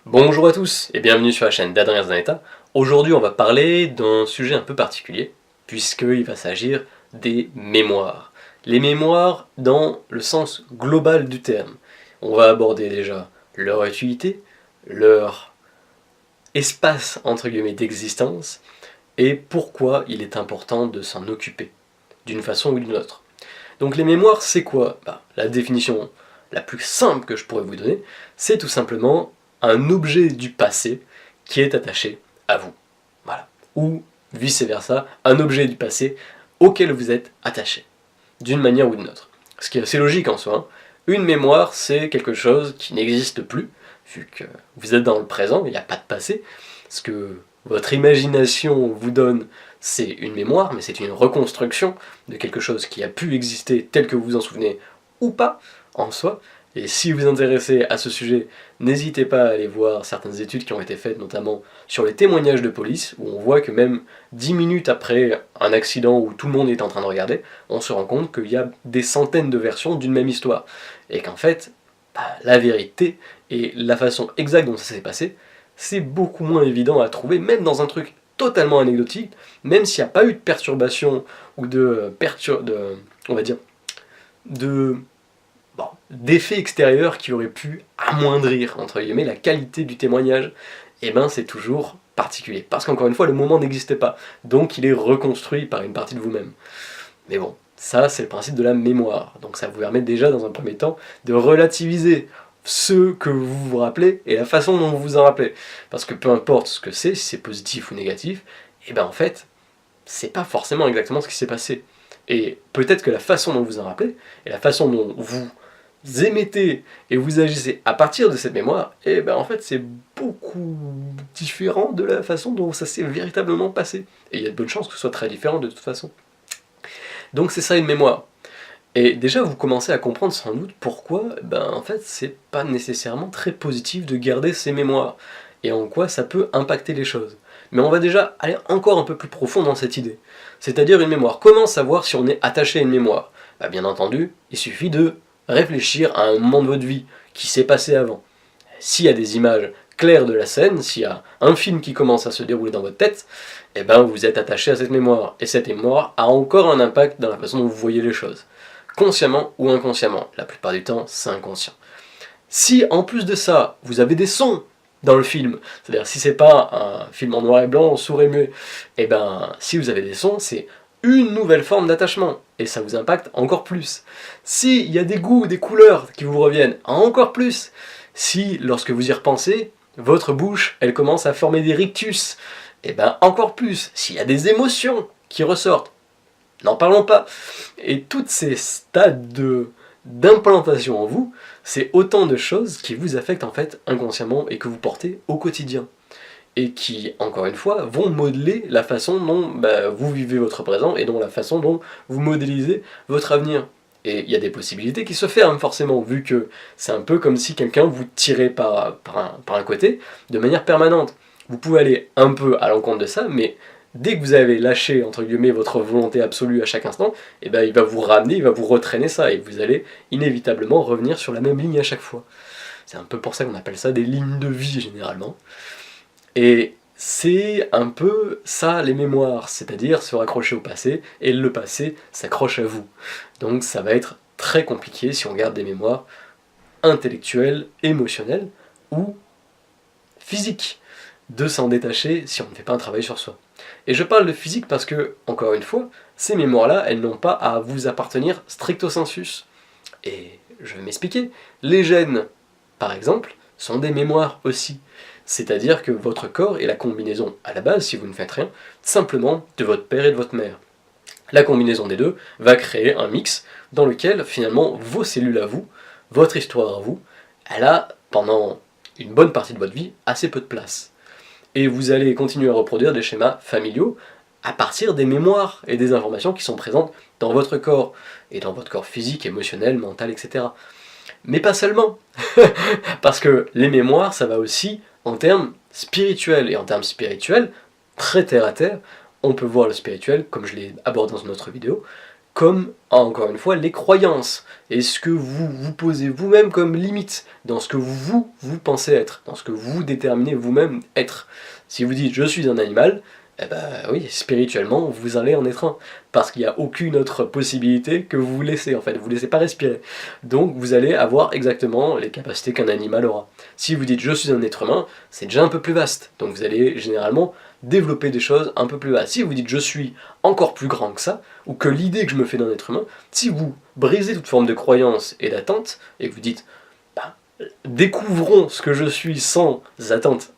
Bonjour à tous et bienvenue sur la chaîne d'Adrien Zanetta. Aujourd'hui on va parler d'un sujet un peu particulier, puisqu'il va s'agir des mémoires. Les mémoires dans le sens global du terme. On va aborder déjà leur utilité, leur espace entre guillemets d'existence, et pourquoi il est important de s'en occuper, d'une façon ou d'une autre. Donc les mémoires c'est quoi? La définition la plus simple que je pourrais vous donner, c'est tout simplement un objet du passé qui est attaché à vous. Voilà. Ou vice-versa, un objet du passé auquel vous êtes attaché, d'une manière ou d'une autre. Ce qui est assez logique en soi. Une mémoire, c'est quelque chose qui n'existe plus, vu que vous êtes dans le présent, il n'y a pas de passé. Ce que votre imagination vous donne, c'est une mémoire, mais c'est une reconstruction de quelque chose qui a pu exister tel que vous vous en souvenez ou pas en soi. Et si vous vous intéressez à ce sujet, n'hésitez pas à aller voir certaines études qui ont été faites, notamment sur les témoignages de police, où on voit que même 10 minutes après un accident où tout le monde est en train de regarder, on se rend compte qu'il y a des centaines de versions d'une même histoire. Et qu'en fait, la vérité et la façon exacte dont ça s'est passé, c'est beaucoup moins évident à trouver, même dans un truc totalement anecdotique, même s'il n'y a pas eu de perturbation ou on va dire, d'effets extérieurs qui auraient pu amoindrir, entre guillemets, la qualité du témoignage, et ben c'est toujours particulier. Parce qu'encore une fois, le moment n'existait pas, donc il est reconstruit par une partie de vous-même. Mais bon, ça c'est le principe de la mémoire, donc ça vous permet déjà dans un premier temps de relativiser ce que vous vous rappelez et la façon dont vous vous en rappelez. Parce que peu importe ce que c'est, si c'est positif ou négatif, et ben en fait, c'est pas forcément exactement ce qui s'est passé. Et peut-être que la façon dont vous vous en rappelez, et la façon dont vous émettez et vous agissez à partir de cette mémoire, et ben en fait c'est beaucoup différent de la façon dont ça s'est véritablement passé. Et il y a de bonnes chances que ce soit très différent de toute façon. Donc c'est ça une mémoire. Et déjà vous commencez à comprendre sans doute pourquoi, en fait c'est pas nécessairement très positif de garder ces mémoires, et en quoi ça peut impacter les choses. Mais on va déjà aller encore un peu plus profond dans cette idée. C'est-à-dire une mémoire. Comment savoir si on est attaché à une mémoire? Bien entendu, il suffit de réfléchir à un moment de votre vie qui s'est passé avant. S'il y a des images claires de la scène, s'il y a un film qui commence à se dérouler dans votre tête, et vous êtes attaché à cette mémoire. Et cette mémoire a encore un impact dans la façon dont vous voyez les choses. Consciemment ou inconsciemment. La plupart du temps, c'est inconscient. Si en plus de ça, vous avez des sons dans le film, c'est-à-dire si c'est pas un film en noir et blanc, sourd et muet, si vous avez des sons, c'est une nouvelle forme d'attachement, et ça vous impacte encore plus. S'il y a des goûts, des couleurs qui vous reviennent, encore plus. Si, lorsque vous y repensez, votre bouche, elle commence à former des rictus, encore plus. S'il y a des émotions qui ressortent, n'en parlons pas. Et tous ces stades d'implantation en vous, c'est autant de choses qui vous affectent en fait inconsciemment et que vous portez au quotidien. Et qui, encore une fois, vont modeler la façon dont vous vivez votre présent et dont la façon dont vous modélisez votre avenir. Et il y a des possibilités qui se ferment forcément, vu que c'est un peu comme si quelqu'un vous tirait par un côté de manière permanente. Vous pouvez aller un peu à l'encontre de ça, mais dès que vous avez lâché, entre guillemets, votre volonté absolue à chaque instant, il va vous ramener, il va vous retraîner ça, et vous allez inévitablement revenir sur la même ligne à chaque fois. C'est un peu pour ça qu'on appelle ça des lignes de vie, généralement. Et c'est un peu ça les mémoires, c'est-à-dire se raccrocher au passé, et le passé s'accroche à vous. Donc ça va être très compliqué si on garde des mémoires intellectuelles, émotionnelles ou physiques, de s'en détacher si on ne fait pas un travail sur soi. Et je parle de physique parce que, encore une fois, ces mémoires-là, elles n'ont pas à vous appartenir stricto sensus. Et je vais m'expliquer. Les gènes, par exemple, sont des mémoires aussi. C'est-à-dire que votre corps est la combinaison, à la base, si vous ne faites rien, simplement de votre père et de votre mère. La combinaison des deux va créer un mix dans lequel, finalement, vos cellules à vous, votre histoire à vous, elle a, pendant une bonne partie de votre vie, assez peu de place. Et vous allez continuer à reproduire des schémas familiaux à partir des mémoires et des informations qui sont présentes dans votre corps, et dans votre corps physique, émotionnel, mental, etc. Mais pas seulement, parce que les mémoires, ça va aussi en termes spirituels, et en termes spirituels, très terre à terre, on peut voir le spirituel, comme je l'ai abordé dans une autre vidéo, comme, encore une fois, les croyances, et ce que vous vous posez vous-même comme limite, dans ce que vous pensez être, dans ce que vous déterminez vous-même être. Si vous dites « je suis un animal », eh ben oui, spirituellement, vous allez en être un, parce qu'il n'y a aucune autre possibilité que vous vous laissez, en fait, vous ne laissez pas respirer. Donc vous allez avoir exactement les capacités qu'un animal aura. Si vous dites « je suis un être humain », c'est déjà un peu plus vaste, donc vous allez généralement développer des choses un peu plus vastes. Si vous dites « je suis encore plus grand que ça », ou que l'idée que je me fais d'un être humain, si vous brisez toute forme de croyance et d'attente, et que vous dites bah, « découvrons ce que je suis sans attente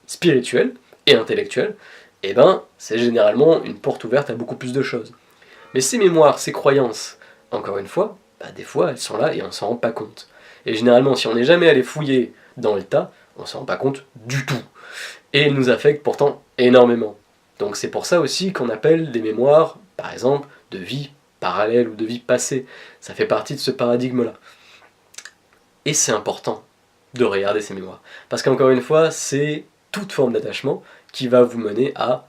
spirituelle et intellectuelle », eh ben, c'est généralement une porte ouverte à beaucoup plus de choses. Mais ces mémoires, ces croyances, encore une fois, bah, des fois elles sont là et on s'en rend pas compte. Et généralement, si on n'est jamais allé fouiller dans le tas, on s'en rend pas compte du tout. Et elles nous affectent pourtant énormément. Donc c'est pour ça aussi qu'on appelle des mémoires, par exemple, de vie parallèle ou de vie passée. Ça fait partie de ce paradigme-là. Et c'est important de regarder ces mémoires. Parce qu'encore une fois, c'est toute forme d'attachement qui va vous mener à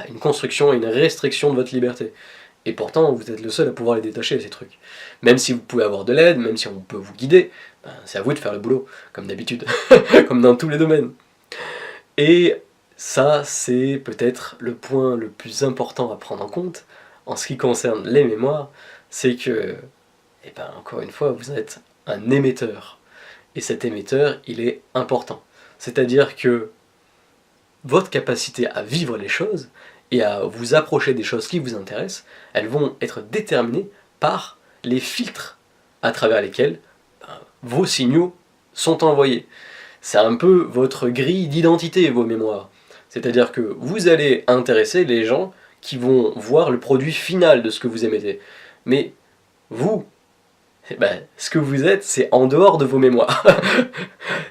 une construction et une restriction de votre liberté. Et pourtant, vous êtes le seul à pouvoir les détacher, ces trucs. Même si vous pouvez avoir de l'aide, même si on peut vous guider, c'est à vous de faire le boulot, comme d'habitude, comme dans tous les domaines. Et ça, c'est peut-être le point le plus important à prendre en compte, en ce qui concerne les mémoires, c'est que, encore une fois, vous êtes un émetteur. Et cet émetteur, il est important. C'est-à-dire que votre capacité à vivre les choses et à vous approcher des choses qui vous intéressent, elles vont être déterminées par les filtres à travers lesquels vos signaux sont envoyés. C'est un peu votre grille d'identité, vos mémoires. C'est-à-dire que vous allez intéresser les gens qui vont voir le produit final de ce que vous émettez. Mais vous, ce que vous êtes, c'est en dehors de vos mémoires.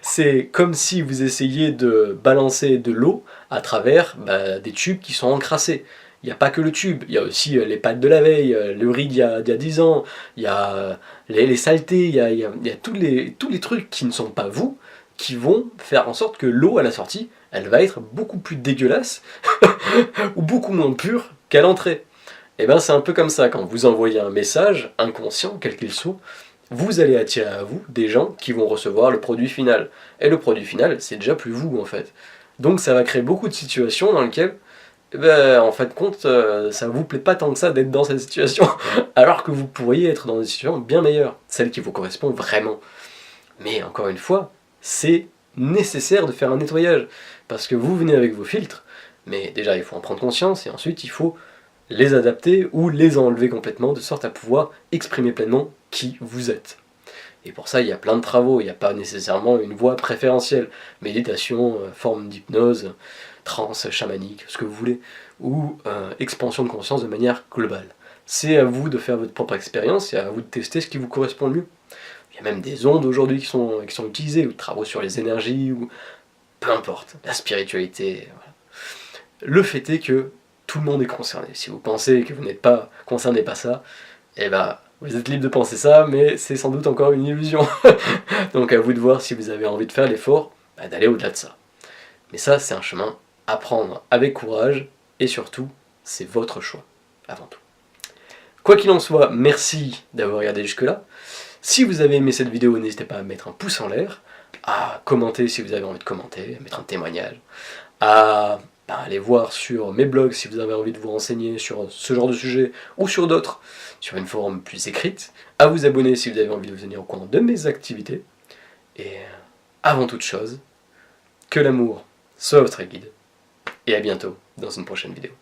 C'est comme si vous essayiez de balancer de l'eau à travers des tubes qui sont encrassés. Il n'y a pas que le tube, il y a aussi les pâtes de la veille, le riz d'il y a 10 ans, il y a les saletés, il y a tous les trucs qui ne sont pas vous, qui vont faire en sorte que l'eau à la sortie, elle va être beaucoup plus dégueulasse, ou beaucoup moins pure qu'à l'entrée. Et c'est un peu comme ça, quand vous envoyez un message, inconscient, quel qu'il soit, vous allez attirer à vous des gens qui vont recevoir le produit final. Et le produit final, c'est déjà plus vous, en fait. Donc ça va créer beaucoup de situations dans lesquelles, en fin de compte, ça vous plaît pas tant que ça d'être dans cette situation, alors que vous pourriez être dans des situations bien meilleures, celles qui vous correspondent vraiment. Mais encore une fois, c'est nécessaire de faire un nettoyage, parce que vous venez avec vos filtres, mais déjà il faut en prendre conscience, et ensuite il faut les adapter ou les enlever complètement, de sorte à pouvoir exprimer pleinement qui vous êtes. Et pour ça, il y a plein de travaux, il n'y a pas nécessairement une voie préférentielle. Méditation, forme d'hypnose, transe chamanique, ce que vous voulez, ou expansion de conscience de manière globale. C'est à vous de faire votre propre expérience et à vous de tester ce qui vous correspond le mieux. Il y a même des ondes aujourd'hui qui sont utilisées, ou de travaux sur les énergies, ou peu importe, la spiritualité. Voilà. Le fait est que tout le monde est concerné. Si vous pensez que vous n'êtes pas concerné par ça, vous êtes libre de penser ça, mais c'est sans doute encore une illusion. Donc à vous de voir si vous avez envie de faire l'effort d'aller au-delà de ça. Mais ça, c'est un chemin à prendre avec courage, et surtout, c'est votre choix, avant tout. Quoi qu'il en soit, merci d'avoir regardé jusque-là. Si vous avez aimé cette vidéo, n'hésitez pas à mettre un pouce en l'air, à commenter si vous avez envie de commenter, à mettre un témoignage, à aller voir sur mes blogs si vous avez envie de vous renseigner sur ce genre de sujet ou sur d'autres, sur une forme plus écrite, à vous abonner si vous avez envie de venir au courant de mes activités, et avant toute chose, que l'amour soit votre guide, et à bientôt dans une prochaine vidéo.